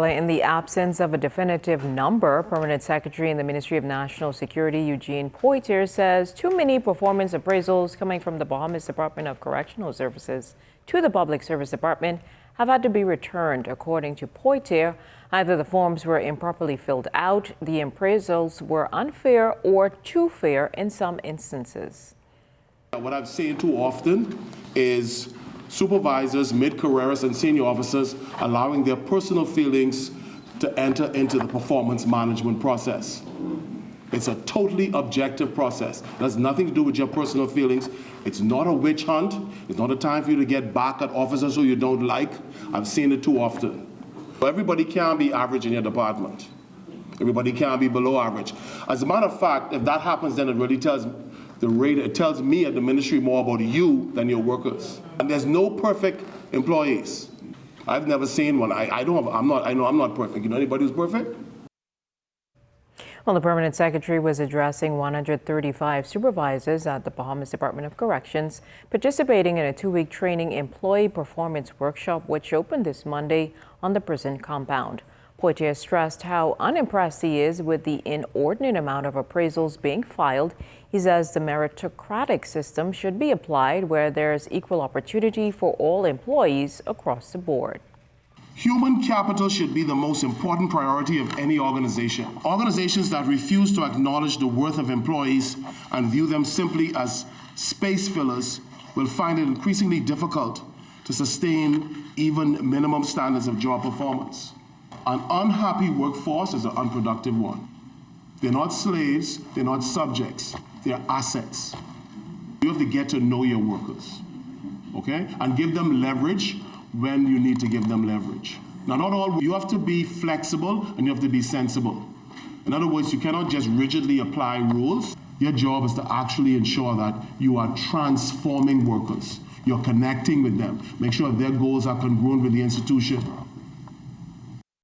In the absence of a definitive number, Permanent Secretary in the Ministry of National Security Eugene Poitier says too many performance appraisals coming from the Bahamas Department of Correctional Services to the Public Service Department have had to be returned. According to Poitier, either the forms were improperly filled out, the appraisals were unfair, or too fair in some instances. What I've seen too often is supervisors, mid-careerists, and senior officers allowing their personal feelings to enter into the performance management process. It's a totally objective process. It has nothing to do with your personal feelings. It's not a witch hunt. It's not a time for you to get back at officers who you don't like. I've seen it too often. Everybody can't be average in your department. Everybody can't be below average. As a matter of fact, if that happens, then it really tells it tells me at the ministry more about you than your workers. And there's no perfect employees. I've never seen one. I know I'm not perfect. You know anybody who's perfect? Well, the Permanent Secretary was addressing 135 supervisors at the Bahamas Department of Corrections participating in a 2-week training employee performance workshop, which opened this Monday on the prison compound. Poitier stressed how unimpressed he is with the inordinate amount of appraisals being filed. He says the meritocratic system should be applied where there's equal opportunity for all employees across the board. Human capital should be the most important priority of any organization. Organizations that refuse to acknowledge the worth of employees and view them simply as space fillers will find it increasingly difficult to sustain even minimum standards of job performance. An unhappy workforce is an unproductive one. They're not slaves, they're not subjects, they're assets. You have to get to know your workers, okay? And give them leverage when you need to give them leverage. Now, not all, you have to be flexible and you have to be sensible. In other words, you cannot just rigidly apply rules. Your job is to actually ensure that you are transforming workers. You're connecting with them. Make sure their goals are congruent with the institution.